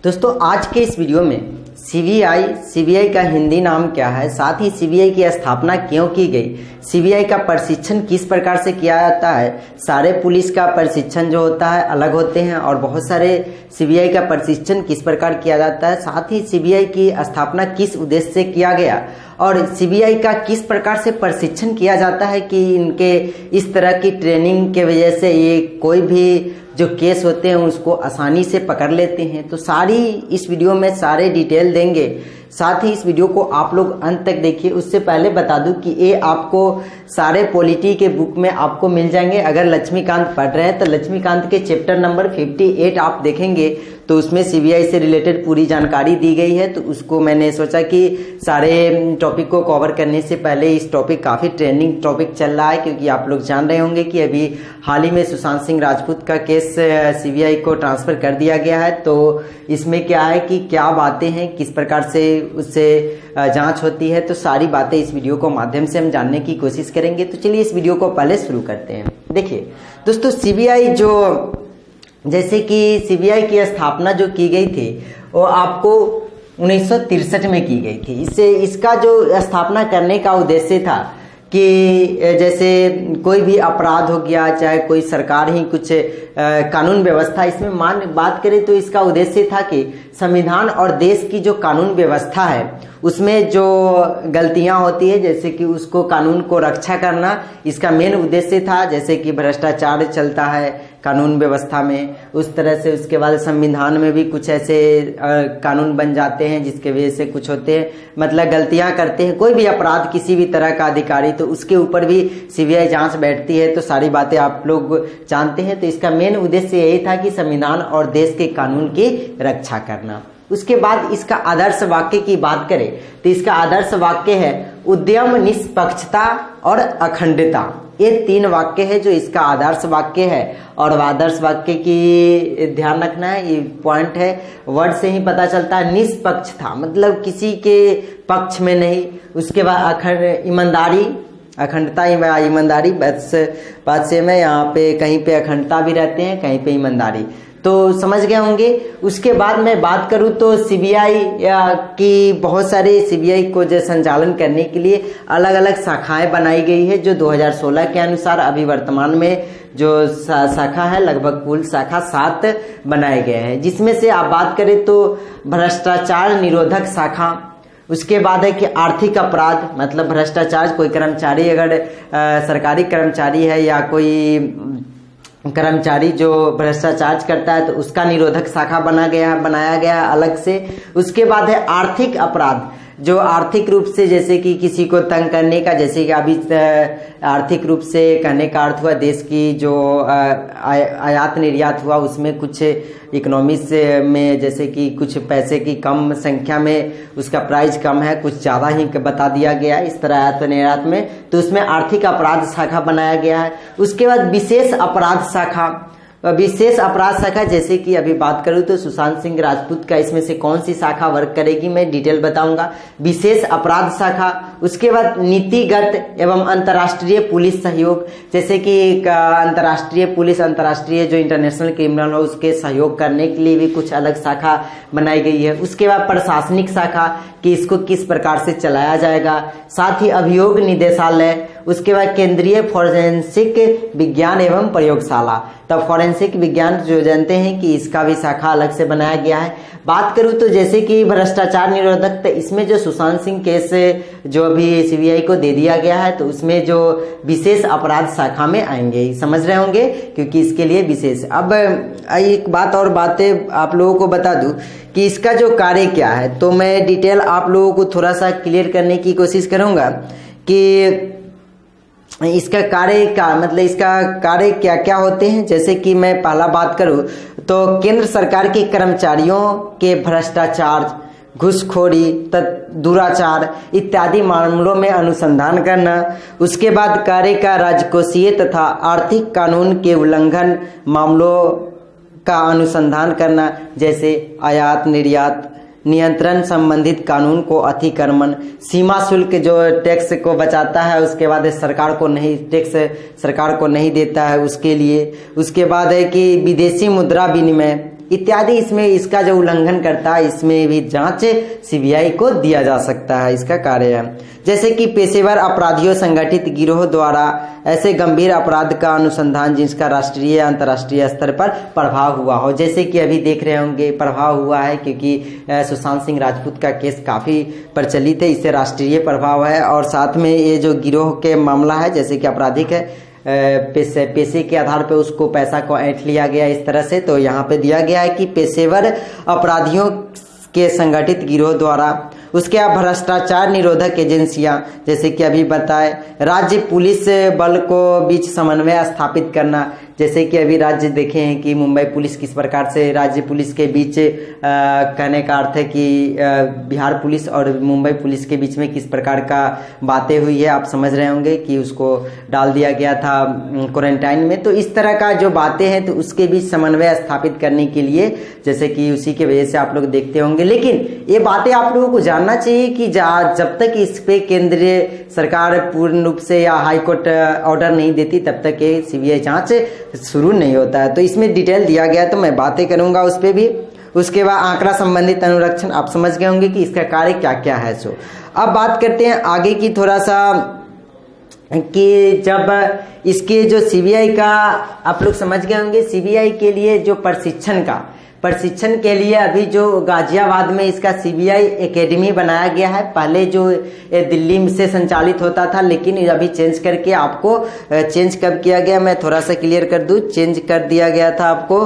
दोस्तों आज के इस वीडियो में सीबीआई का हिंदी नाम क्या है, साथ ही सीबीआई की स्थापना क्यों की गई, सीबीआई का प्रशिक्षण किस प्रकार से किया जाता है। सारे पुलिस का प्रशिक्षण जो होता है अलग होते हैं और बहुत सारे सीबीआई का प्रशिक्षण किस प्रकार किया जाता है, साथ ही सीबीआई की स्थापना किस उद्देश्य से किया गया और सीबीआई का किस प्रकार से प्रशिक्षण किया जाता है कि इनके इस तरह की ट्रेनिंग के वजह से ये कोई भी जो केस होते हैं उसको आसानी से पकड़ लेते हैं। तो सारी इस वीडियो में सारे डिटेल देंगे, साथ ही इस वीडियो को आप लोग अंत तक देखिए। उससे पहले बता दूं कि ये आपको सारे पॉलिटी के बुक में आपको मिल जाएंगे। अगर लक्ष्मीकांत पढ़ रहे हैं तो लक्ष्मीकांत के चैप्टर नंबर 58 आप देखेंगे तो उसमें सीबीआई से रिलेटेड पूरी जानकारी दी गई है। तो उसको मैंने सोचा कि सारे टॉपिक को कवर करने से पहले इस टॉपिक काफ़ी ट्रेंडिंग टॉपिक चल रहा है, क्योंकि आप लोग जान रहे होंगे कि अभी हाल ही में सुशांत सिंह राजपूत का केस सीबीआई को ट्रांसफ़र कर दिया गया है। तो इसमें क्या है कि क्या बातें हैं, किस प्रकार से उससे जांच होती है, तो सारी बातें इस वीडियो को माध्यम से हम जानने की कोशिश करेंगे। तो चलिए इस वीडियो को पहले शुरू करते हैं। देखिए दोस्तों, सीबीआई जो जैसे कि सीबीआई की स्थापना जो की गई थी वो आपको 1963 में की गई थी। इसका जो स्थापना करने का उद्देश्य था कि जैसे कोई भी अपराध हो गया, चाहे कोई सरकार ही कुछ कानून व्यवस्था, इसमें बात करें तो इसका उद्देश्य था कि संविधान और देश की जो कानून व्यवस्था है उसमें जो गलतियां होती है, जैसे कि उसको कानून को रक्षा करना, इसका मेन उद्देश्य था। जैसे कि भ्रष्टाचार चलता है कानून व्यवस्था में, उस तरह से उसके बाद संविधान में भी कुछ ऐसे कानून बन जाते हैं जिसके वजह से कुछ होते हैं, मतलब गलतियां करते हैं कोई भी अपराध किसी भी तरह का अधिकारी, तो उसके ऊपर भी सीबीआई जांच बैठती है। तो सारी बातें आप लोग जानते हैं। तो इसका मेन उद्देश्य यही था कि संविधान और देश के कानून की रक्षा करना। उसके बाद इसका आदर्श वाक्य की बात करें तो इसका आदर्श वाक्य है उद्यम, निष्पक्षता और अखंडता। ये 3 वाक्य है जो इसका आदर्श वाक्य है। और आदर्श वाक्य की ध्यान रखना है, ये पॉइंट है, वर्ड से ही पता चलता है। निष्पक्षता मतलब किसी के पक्ष में नहीं। उसके बाद ईमानदारी, अखंडता ईमानदारी, बात से मैं यहाँ पे कहीं पे अखंडता भी रहते हैं, कहीं पे ईमानदारी, तो समझ गए होंगे। उसके बाद मैं बात करूं तो सीबीआई की बहुत सारे सीबीआई को जो संचालन करने के लिए अलग अलग शाखाएं बनाई गई है, जो 2016 के अनुसार अभी वर्तमान में जो शाखा है लगभग कुल शाखा 7 बनाए गए हैं। जिसमें से आप बात करें तो भ्रष्टाचार निरोधक शाखा, उसके बाद है कि आर्थिक अपराध मतलब भ्रष्टाचार, कोई कर्मचारी अगर सरकारी कर्मचारी है या कोई कर्मचारी जो भ्रष्टाचार करता है तो उसका निरोधक शाखा बनाया गया अलग से। उसके बाद है आर्थिक अपराध, जो आर्थिक रूप से जैसे कि किसी को तंग करने का, जैसे कि अभी आर्थिक रूप से कहने का अर्थ हुआ देश की जो आयात निर्यात हुआ उसमें कुछ इकोनॉमिक्स में जैसे कि कुछ पैसे की कम संख्या में उसका प्राइस कम है, कुछ ज़्यादा ही बता दिया गया है इस तरह आयात निर्यात में, तो उसमें आर्थिक अपराध शाखा बनाया गया है। उसके बाद विशेष अपराध शाखा, विशेष अपराध शाखा जैसे कि अभी बात करूं तो सुशांत सिंह राजपूत का इसमें से कौन सी शाखा वर्क करेगी मैं डिटेल बताऊंगा। विशेष अपराध शाखा, उसके बाद नीतिगत एवं अंतर्राष्ट्रीय पुलिस सहयोग, जैसे कि अंतर्राष्ट्रीय पुलिस, अंतर्राष्ट्रीय जो इंटरनेशनल क्रिमिनल हो उसके सहयोग करने के लिए भी कुछ अलग शाखा बनाई गई है। उसके बाद प्रशासनिक शाखा कि इसको किस प्रकार से चलाया जाएगा, साथ ही अभियोग निदेशालय, उसके बाद केंद्रीय फोरेंसिक विज्ञान एवं प्रयोगशाला। तब फोरेंसिक विज्ञान जो जानते हैं कि इसका भी शाखा अलग से बनाया गया है। बात करूं तो जैसे कि भ्रष्टाचार निरोधक, तो इसमें जो सुशांत सिंह केस जो अभी सीबीआई को दे दिया गया है तो उसमें जो विशेष अपराध शाखा में आएंगे, समझ रहे होंगे, क्योंकि इसके लिए विशेष। अब एक बात और बातें आप लोगों को बता दूं कि इसका जो कार्य क्या है, तो मैं डिटेल आप लोगों को थोड़ा सा क्लियर करने की कोशिश करूंगा कि इसका कार्य का मतलब इसका कार्य क्या क्या होते हैं। जैसे कि मैं पहला बात करूं तो केंद्र सरकार के कर्मचारियों के भ्रष्टाचार, घूसखोरी, दुराचार इत्यादि मामलों में अनुसंधान करना। उसके बाद कार्य का राजकोषीय तथा आर्थिक कानून के उल्लंघन मामलों का अनुसंधान करना, जैसे आयात निर्यात, नियंत्रण संबंधित कानून को अतिक्रमण, सीमा शुल्क जो टैक्स को बचाता है, उसके बाद सरकार को नहीं टैक्स सरकार को नहीं देता है उसके लिए। उसके बाद है कि विदेशी मुद्रा विनिमय, इत्यादि इसमें इसका जो उल्लंघन करता है इसमें भी जांच सीबीआई को दिया जा सकता है, इसका कार्य है। जैसे कि पेशेवर अपराधियों संगठित गिरोह द्वारा ऐसे गंभीर अपराध का अनुसंधान जिसका राष्ट्रीय या अंतर्राष्ट्रीय स्तर पर प्रभाव हुआ हो, जैसे कि अभी देख रहे होंगे प्रभाव हुआ है क्योंकि सुशांत सिंह राजपूत का केस काफी प्रचलित है, इससे राष्ट्रीय प्रभाव है। और साथ में ये जो गिरोह के मामला है जैसे कि आपराधिक है, पैसे के आधार पे उसको पैसा को ऐंठ लिया गया इस तरह से, तो यहाँ पे दिया गया है कि पेशेवर अपराधियों के संगठित गिरोह द्वारा, उसके बाद भ्रष्टाचार निरोधक एजेंसियां जैसे कि अभी बताए, राज्य पुलिस बल को बीच समन्वय स्थापित करना, जैसे कि अभी राज्य देखे हैं कि मुंबई पुलिस किस प्रकार से राज्य पुलिस के बीच कहने का अर्थ है कि बिहार पुलिस और मुंबई पुलिस के बीच में किस प्रकार का बातें हुई है, आप समझ रहे होंगे कि उसको डाल दिया गया था क्वारंटाइन में। तो इस तरह का जो बातें हैं तो उसके बीच समन्वय स्थापित करने के लिए जैसे कि उसी के वजह से आप लोग देखते होंगे। लेकिन ये बातें आप लोगों को जानना चाहिए कि जब तक इस पे केंद्रीय सरकार पूर्ण रूप से या हाईकोर्ट ऑर्डर नहीं देती तब तक ये सीबीआई जांच शुरू नहीं होता है। तो इसमें डिटेल दिया गया है तो मैं बातें करूंगा उस पर भी। उसके बाद आंकड़ा संबंधित अनुरक्षण, आप समझ गए होंगे कि इसका कार्य क्या क्या है। सो अब बात करते हैं आगे की थोड़ा सा कि जब इसके जो सीबीआई का आप लोग समझ गए होंगे, सीबीआई के लिए जो प्रशिक्षण के लिए अभी जो गाजियाबाद में इसका सीबीआई एकेडमी बनाया गया है। पहले जो दिल्ली से संचालित होता था लेकिन अभी चेंज करके आपको चेंज कब किया गया मैं थोड़ा सा क्लियर कर दूं, चेंज कर दिया गया था आपको,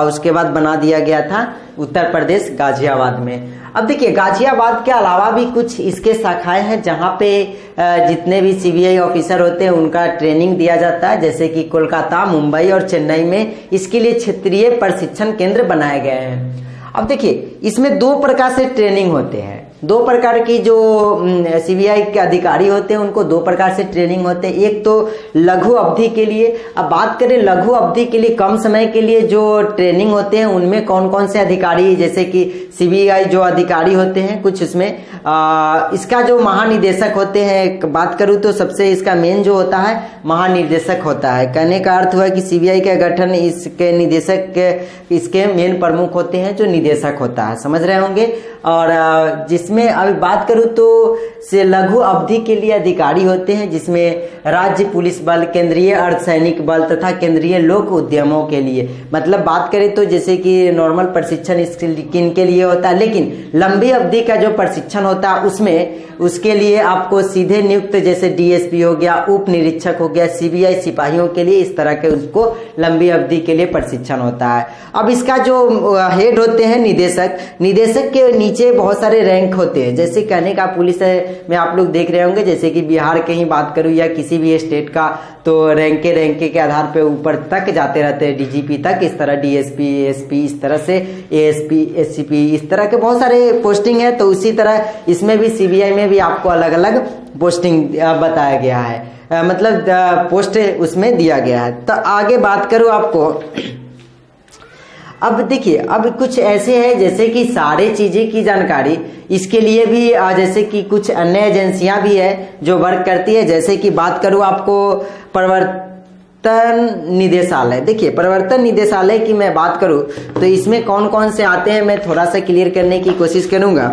उसके बाद बना दिया गया था उत्तर प्रदेश गाजियाबाद में। अब देखिए गाजियाबाद के अलावा भी कुछ इसके शाखाएं हैं जहां पे जितने भी सीबीआई ऑफिसर होते हैं उनका ट्रेनिंग दिया जाता है, जैसे कि कोलकाता, मुंबई और चेन्नई में इसके लिए क्षेत्रीय प्रशिक्षण केंद्र बनाए गए हैं। अब देखिए इसमें दो प्रकार से ट्रेनिंग होते हैं, दो प्रकार की जो सीबीआई के अधिकारी होते हैं उनको दो प्रकार से ट्रेनिंग होते हैं। एक तो लघु अवधि के लिए, अब बात करें लघु अवधि के लिए कम समय के लिए जो ट्रेनिंग होते हैं उनमें कौन कौन से अधिकारी, जैसे कि सीबीआई जो अधिकारी होते हैं कुछ उसमें इसका जो महानिदेशक होते हैं, बात करूं तो सबसे इसका मेन जो होता है महानिदेशक होता है। कहने का अर्थ हुआ कि सीबीआई का गठन इसके निदेशक इसके मेन प्रमुख होते हैं जो निदेशक होता है, समझ रहे होंगे। और जिसमें अभी बात करूं तो से लघु अवधि के लिए अधिकारी होते हैं जिसमें राज्य पुलिस बल, केंद्रीय अर्धसैनिक बल तथा केंद्रीय लोक उद्यमों के लिए, मतलब बात करें तो जैसे कि नॉर्मल प्रशिक्षण किन के लिए होता है, लेकिन लंबी अवधि का जो प्रशिक्षण होता है उसमें उसके लिए आपको सीधे नियुक्त जैसे डीएसपी हो गया, उप निरीक्षक हो गया, सीबीआई सिपाहियों के लिए इस तरह के उसको लंबी अवधि के लिए प्रशिक्षण होता है। अब इसका जो हेड होते हैं निदेशक, निदेशक के नीचे बहुत सारे रैंक होते हैं, जैसे कहने का पुलिस में आप लोग देख रहे होंगे, जैसे कि बिहार के ही बात करूं या किसी भी स्टेट का तो रैंके के आधार पे ऊपर तक जाते रहते हैं, डीजीपी तक, इस तरह डीएसपी, एएसपी, इस तरह से एएसपी, एससीपी, इस तरह के बहुत सारे पोस्टिंग है। तो उसी तरह इसमें भी सीबीआई में भी आपको अलग अलग पोस्टिंग बताया गया है, मतलब पोस्ट उसमें दिया गया है। तो आगे बात करूं आपको, अब देखिए अब कुछ ऐसे हैं जैसे कि सारे चीजें की जानकारी इसके लिए भी जैसे कि कुछ अन्य एजेंसियां भी है जो वर्क करती है, जैसे कि बात करूं आपको प्रवर्तन निदेशालय। देखिए प्रवर्तन निदेशालय की मैं बात करूं तो इसमें कौन कौन से आते हैं मैं थोड़ा सा क्लियर करने की कोशिश करूंगा।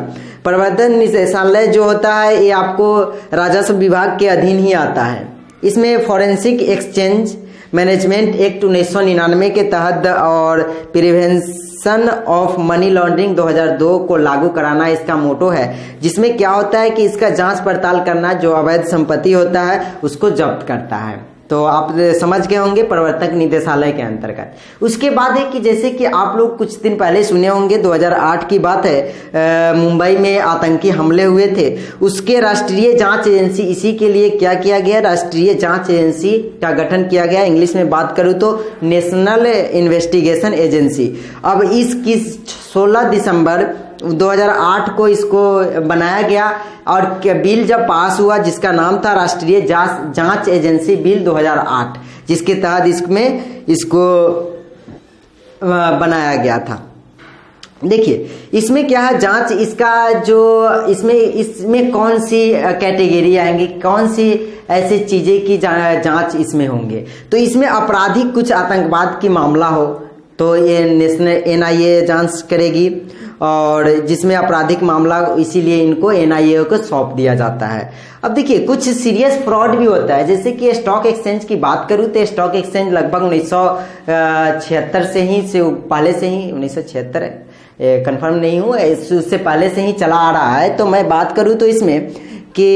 प्रवर्तन निदेशालय जो होता है ये आपको राजस्व विभाग के अधीन ही आता है। इसमें फॉरेंसिक एक्सचेंज मैनेजमेंट एक्ट 1999 के तहत और प्रिवेंशन ऑफ मनी लॉन्ड्रिंग 2002 को लागू कराना इसका मोटो है, जिसमें क्या होता है कि इसका जांच पड़ताल करना, जो अवैध संपत्ति होता है उसको जब्त करता है। तो आप समझ गए होंगे प्रवर्तक निदेशालय के अंतर्गत। उसके बाद है कि जैसे कि आप लोग कुछ दिन पहले सुने होंगे 2008 की बात है, मुंबई में आतंकी हमले हुए थे, उसके राष्ट्रीय जांच एजेंसी, इसी के लिए क्या किया गया, राष्ट्रीय जांच एजेंसी का गठन किया गया। इंग्लिश में बात करूं तो नेशनल इन्वेस्टिगेशन एजेंसी। अब इसकी 16 दिसंबर 2008 को इसको बनाया गया और बिल जब पास हुआ जिसका नाम था राष्ट्रीय जांच एजेंसी बिल 2008, जिसके तहत इसको बनाया गया था। देखिए इसमें क्या है, जांच इसका जो इसमें कौन सी कैटेगरी आएंगी, कौन सी ऐसी चीजें की जांच इसमें होंगे। तो इसमें आपराधिक कुछ आतंकवाद की मामला हो, तो ये नेशनल NIA जांच करेगी और जिसमें आपराधिक मामला, इसीलिए इनको NIA को सौंप दिया जाता है। अब देखिए कुछ सीरियस फ्रॉड भी होता है, जैसे कि स्टॉक एक्सचेंज की बात करूं तो स्टॉक एक्सचेंज लगभग 1976 से ही पहले से ही 1976 है, कंफर्म नहीं हूँ, उससे पहले से ही चला आ रहा है। तो मैं बात करूं तो इसमें कि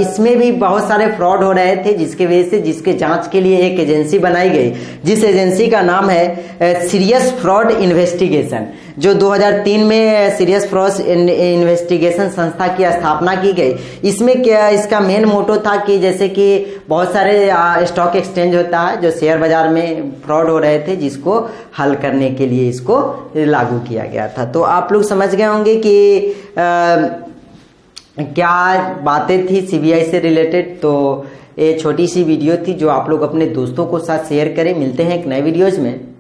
इसमें भी बहुत सारे फ्रॉड हो रहे थे, जिसके वजह से जिसके जांच के लिए एक एजेंसी बनाई गई, जिस एजेंसी का नाम है सीरियस फ्रॉड इन्वेस्टिगेशन, जो 2003 में सीरियस फ्रॉड इन्वेस्टिगेशन संस्था की स्थापना की गई। इसमें क्या इसका मेन मोटो था कि जैसे कि बहुत सारे स्टॉक एक्सचेंज होता है जो शेयर बाजार में फ्रॉड हो रहे थे, जिसको हल करने के लिए इसको लागू किया गया था। तो आप लोग समझ गए होंगे कि क्या बातें थी CBI से रिलेटेड। तो ये छोटी सी वीडियो थी जो आप लोग अपने दोस्तों को साथ शेयर करें। मिलते हैं एक नए वीडियोज में।